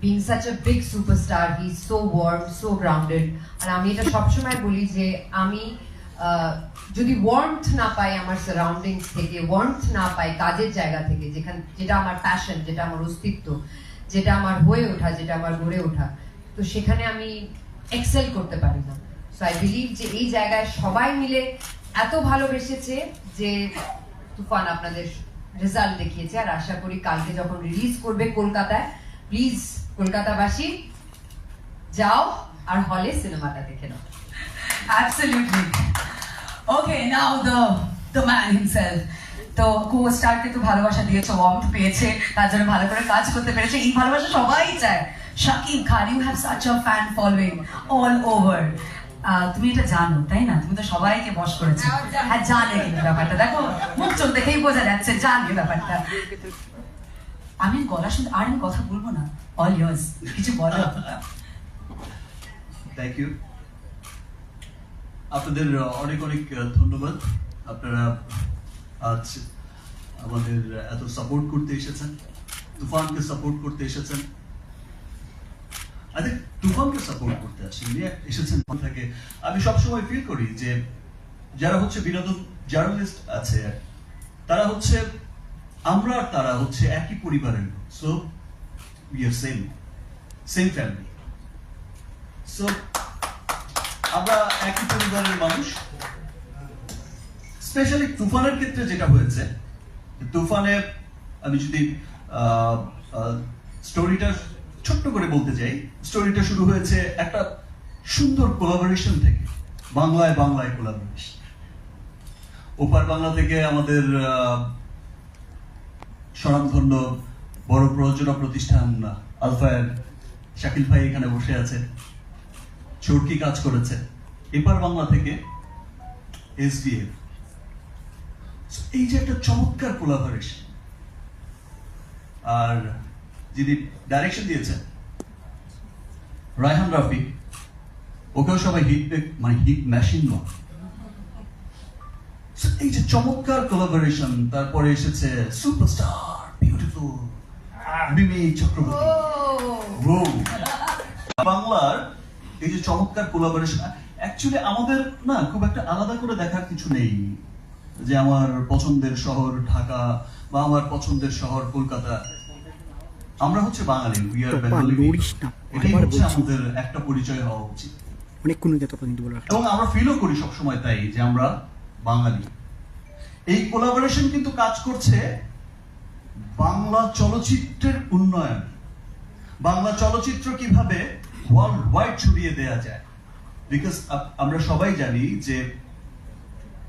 being such a big superstar, he's so warm, so grounded. আর আমি এটা সবসময় বলি যে আমি যদি warmth না পাই আমার সারাউন্ডিংস থেকে, warmth না পাই কাজের জায়গা থেকে, যেটা আমার প্যাশন, যেটা আমার অস্তিত্ব, যেটা আমার হয়ে ওঠা, যেটা আমার গড়ে ওঠা, তো সেখানে আমি এক্সেল করতে পারি না। সো আই বিলিভ যে এই জায়গায় সবাই মিলে এত ভালোবেসেছে যে তুফান আপনাদের রেজাল্ট দেখিয়েছে। আর আশা করি কালকে যখন রিলিজ করবে কলকাতায়, প্লিজ কলকাতাবাসী যাও আর হলে সিনেমাটা দেখে নাও। Absolutely. Okay, now the man himself. তো কো-স্টারকে তো ভালোবাসা দিয়েছে, ওয়ার্মথ পেয়েছে, তার জন্য ভালো করে কাজ করতে পেরেছে। এই ভালোবাসা সবাই চায়। Shakib Khan, you have such a fan following all over. তুমি এটা জানো, তাই না? তুমি তো সবাইকে বশ করেছো। হ্যাঁ, জানে কিন্তু ব্যাপারটা। দেখো মুখ চোখ দেখেই বোঝা যাচ্ছে, জানে ব্যাপারটা। আমি গলা শুনতে আর আমি কথা বলবো না। অল ইয়ার্স, কিছু বলো। Thank you. আপনাদের অনেক অনেক ধন্যবাদ। আপনারা আজ আমাদের এত সাপোর্ট করতে এসেছেন, তুফানকে সাপোর্ট করতে এসেছেন। তুফানকে সাপোর্ট করতে এসেছেন থাকে। আমি সবসময় ফিল করি যে যারা হচ্ছে বিনোদন জার্নালিস্ট আছে, তারা হচ্ছে আমরা আর তারা হচ্ছে একই পরিবারের। So we are same family. So আমরা একই পরিবারের মানুষ। স্পেশালি তুফানের ক্ষেত্রে যেটা হয়েছে, তুফানে আমি যদি স্টোরিটা ছোট্ট করে বলতে চাই, স্টোরিটা শুরু হয়েছে একটা সুন্দর কোলাবোরেশন থেকে, বাংলায় কোলাবোরেশন। ওপার বাংলা থেকে আমাদের স্বনামধন্য বড় প্রযোজনা প্রতিষ্ঠান আলফায়ার শাকিল ভাই এখানে বসে আছে, চরকি কাজ করেছে। এপার বাংলা থেকে এসডিএফ। এই যে একটা চমৎকার কোলাবোরেশন। আর যিনি ডাইরেকশন দিয়েছেন রায়হান রাফি, ওকেও সবাই হিট মেশিন নয়। এই যে চমৎকার কোলাবোরেশন। তারপরে এসেছে সুপারস্টার বিউটিফুল মিমি চক্রবর্তী। বাংলার এই যে চমৎকার কোলাবোরেশন, অ্যাকচুয়ালি আমাদের না খুব একটা আলাদা করে দেখার কিছু নেই যে আমার পছন্দের শহর ঢাকা বা আমার পছন্দের শহর কলকাতা। আমরা হচ্ছে বাঙালি, উই আর বেঙ্গলি। এটাই হচ্ছে আমাদের একটা পরিচয় হওয়া উচিত। এবং আমরা ফিলও করি সবসময় তাই যে আমরা বাঙালি। এই কোলাবোরেশন কিন্তু কাজ করছে বাংলা চলচ্চিত্রের উন্নয়ন, বাংলা চলচ্চিত্র কিভাবে ওয়ার্ল্ড ওয়াইড ছড়িয়ে দেয়া যায়। বিকজ আমরা সবাই জানি যে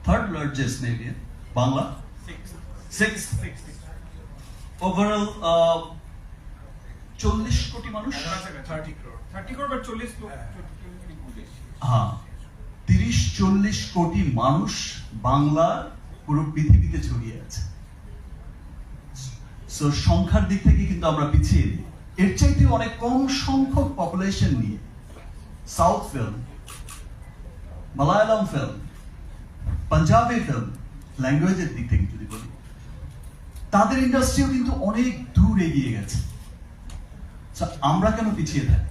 থার্ড লার্জেস্ট নেভিয়ার বাংলা, ওভারঅল 40 কোটি মানুষ। হ্যাঁ, 30-40 কোটি মানুষ বাংলা পুরো পৃথিবীতে ছড়িয়ে আছে। সো সংখ্যার দিক থেকে কিন্তু আমরা পিছিয়ে নেই। এর চাইতে অনেক কম সংখ্যক পপুলেশন নিয়ে south film, Malayalam film, Punjabi film, ল্যাঙ্গুয়েজের দিক থেকে যদি বলি, তাদের ইন্ডাস্ট্রিও কিন্তু অনেক দূর এগিয়ে গেছে। আমরা কেন পিছিয়ে থাকি?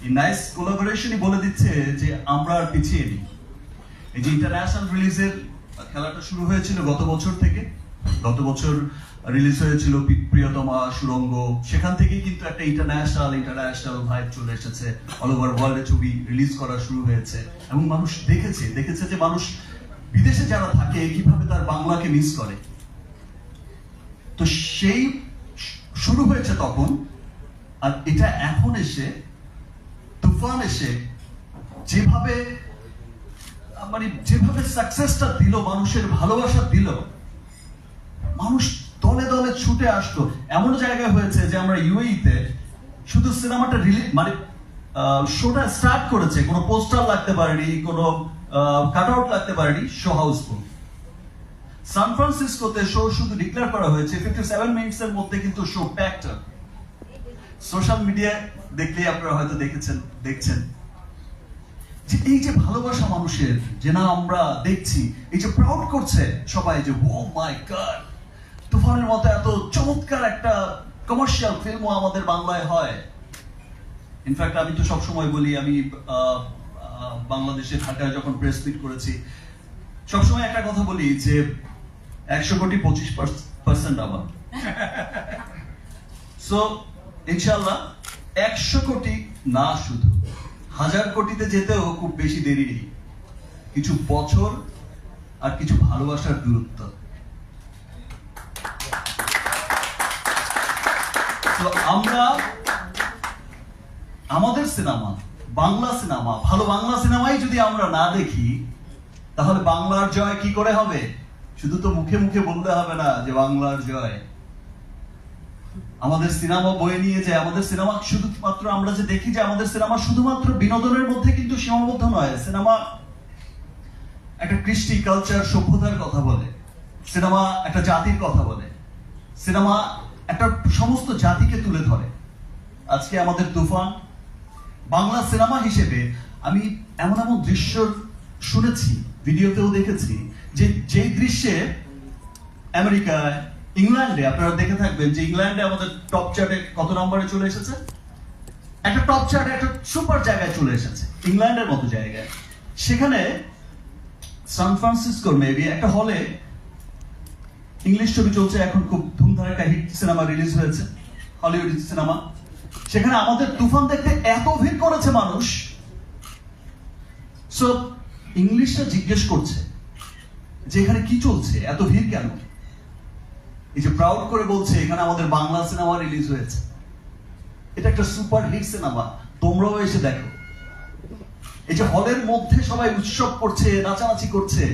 এই নাইস কোলাবোরেশনই বলে দিচ্ছে যে আমরা আর পিছিয়ে নেই। এই যে ইন্টারন্যাশনাল রিলিজের খেলাটা শুরু হয়েছিল গত বছর থেকে। গত বছর রিলিজ হয়েছিল প্রিয়তমা, সুরঙ্গ। সেখান থেকেই কিন্তু একটা ইন্টারন্যাশনাল ভাইব চলে এসেছে। অল ওভার ওয়ার্ল্ডে ছবি রিলিজ করা শুরু হয়েছে এবং মানুষ দেখেছে যে মানুষ বিদেশে যারা থাকে কিভাবে তার বাংলাকে মিস করে। তো সেই শুরু হয়েছে তখন। আর এটা এখন এসে তুফান এসে যেভাবে সাকসেসটা দিল, মানুষের ভালোবাসা দিল, মানুষ দলে দলে ছুটে আসলো। এমন জায়গায় হয়েছে যে আমরা ইউএইতে শুধু সিনেমাটা শোটা স্টার্ট করেছে, কোনো পোস্টার লাগতে পারেনি, কোনো কাটআউট লাগতে পারেনি, শো হাউসফুল। সান ফ্রান্সিসকোতে শো শুধু ডিক্লেয়ার করা হয়েছে 57 মিনিটসের মধ্যে কিন্তু শো প্যাকড। সোশ্যাল মিডিয়া দেখলে আপনারা হয়তো দেখছেন যে এই যে ভালোবাসা মানুষের, যে না আমরা দেখছি, এই যে প্রাউড করছে সবাই যে ও মাই গড, তুফানের মতো এত চমৎকার একটা কমার্শিয়াল ফিল্মও আমাদের বাংলায় হয়। ইনফ্যাক্ট আমি তো সবসময় বলি, আমি বাংলাদেশে ঢাকায় যখন প্রেস মিট করেছি সবসময় একটা কথা বলি যে 100 কোটি 25% আমার। সো ইনশাআল্লাহ 100 কোটি না, শুধু 1000 কোটিতে যেতেও খুব বেশি দেরি নেই, কিছু বছর আর কিছু ভালোবাসার দূরত্ব। তো আমরা আমাদের সিনেমা, বাংলা সিনেমা, ভালো বাংলা সিনেমাই যদি আমরা না দেখি তাহলে বাংলার জয় কি করে হবে? শুধু তো মুখে মুখে বলতে হবে না যে বাংলার জয়। আমাদের সিনেমা বয়ে নিয়ে যায়, আমাদের সিনেমা শুধুমাত্র আমরা যে দেখি যে আমাদের সিনেমা শুধুমাত্র বিনোদনের মধ্যে কিন্তু সীমাবদ্ধ নয়। সিনেমা একটা কৃষ্টি, কালচার, সভ্যতার কথা বলে। সিনেমা একটা জাতির কথা বলে। সিনেমা একটা সমস্ত জাতিকে তুলে ধরে। আজকে আমাদের তুফান বাংলা সিনেমা হিসেবে আমি এমন এমন দৃশ্য শুনেছি, ভিডিওতেও দেখেছি, যে যেই দৃশ্যে আমেরিকায়, ইংল্যান্ডে আপনারা দেখে থাকবেন যে ইংল্যান্ডে আমাদের টপ চার্টে কত নম্বরে চলে এসেছে, একটা টপ চার্টে একটা সুপার জায়গায় চলে এসেছে, ইংল্যান্ডের মতো জায়গায়। সেখানে সান ফ্রান্সিসকোর মেবি একটা হলে ইংলিশ ছবি চলছে, এখন খুব ধুমধারাক্কা হিট সিনেমা রিলিজ হয়েছে, হলিউড সিনেমা। সেখানে আমাদের তুফান দেখতে এত ভিড় করেছে মানুষ। সো ইংলিশটা জিজ্ঞেস করছে যে এখানে কি চলছে, এত ভিড় কেন? এই যে প্রাউড করে বলছে এখানে আমাদের বাংলা সিনেমা রিলিজ হয়েছে, এটা একটা সুপার হিট সিনেমা, তোমরাও এসে দেখো। এই যে হলের মধ্যে সবাই উৎসব করছে, নাচানাচি করছে,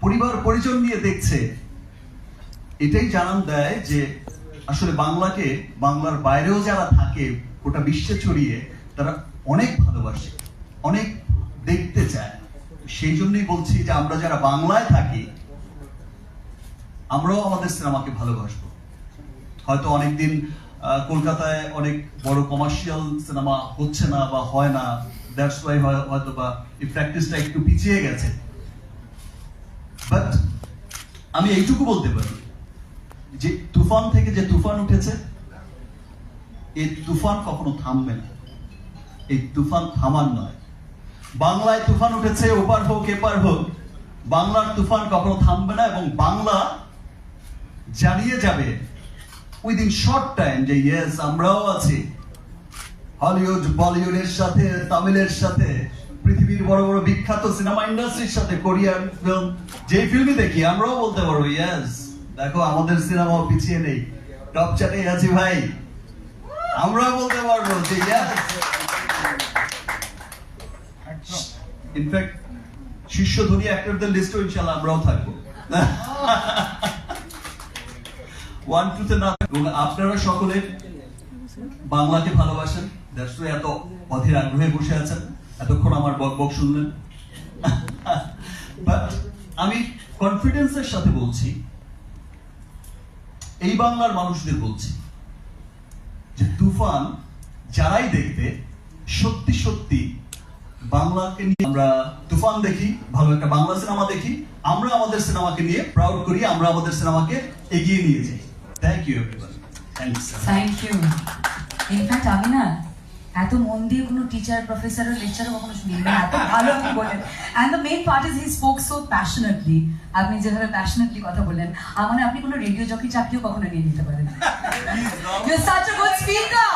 পরিবার পরিজন নিয়ে দেখছে, এটাই জানান দেয় যে আসলে বাংলাকে, বাংলার বাইরেও যারা থাকে গোটা বিশ্বে ছড়িয়ে, তারা অনেক ভালোবাসে, অনেক দেখতে চায়। সেই জন্যই বলছি যে আমরা যারা বাংলায় থাকি আমরাও আমাদের সিনেমাকে ভালোবাসবো। হয়তো অনেকদিন কলকাতায় অনেক বড় কমার্শিয়াল সিনেমা হচ্ছে না বা হয় না, দ্যাটস ওয়াই হয়তো বা এই প্র্যাকটিসটা একটু পিছিয়ে গেছে। বাট আমি এইটুকু বলতে পারি যে তুফান থেকে যে তুফান উঠেছে, এই তুফান কখনো থামবে না, এই তুফান থামার নয়। বাংলায় তুফান উঠেছে, ওপার হোক এপার হোক, বাংলার তুফান কখনো থামবে না। এবং বাংলা জানিয়ে যাবে উইদিন শর্ট টাইম যে ইয়েস, আমরাও আছি হলিউড বলিউডের সাথে, তামিলের সাথে, পৃথিবীর বড় বড় বিখ্যাত সিনেমা ইন্ডাস্ট্রির সাথে, কোরিয়ান ফিল্ম, যে ফিল্মই দেখি আমরাও বলতে পারবো ইয়েস, দেখো আমাদের সিনেমাও পিছিয়ে নেই, টপ চার্টে আছি ভাই। আমরা বলতে পারবো যে ইয়েস। ইনফ্যাক্ট শীর্ষ ধনী অ্যাক্টরদের লিস্টেও ইনশাআল্লাহ আমরাও থাকবো। 1 2 তে না। এবং আপনারা সকলে বাংলাকে ভালোবাসেন, দ্যাটস ওয়াই এত অধীর আগ্রহে বসে আছেন, এতক্ষণ আমার বকবক শুনলেন। বাট আমি কনফিডেন্সের সাথে বলছি, এই বাংলার মানুষদের বলছি যে তুফান যারাই দেখবে সত্যি সত্যি বাংলাকে নিয়ে, আমরা তুফান দেখি, ভালো একটা বাংলা সিনেমা দেখি, আমরা আমাদের সিনেমাকে নিয়ে প্রাউড করি, আমরা আমাদের সিনেমাকে এগিয়ে নিয়ে যাই। Thank you everyone. Thank you. In fact আমি না এত মন দিয়ে কোনো টিচার, প্রফেসর, লেকচারও কখনো শুনিনি, এত ভালো আপনি বলেন। And the main part is he spoke so passionately. আপনি যেভাবে প্যাশনেটলি কথা বললেন, আমার মনে হয় আপনি কোনো রেডিও জকি চাকরিও কখনো নিয়ে নিতে পারেন। You are such a good speaker.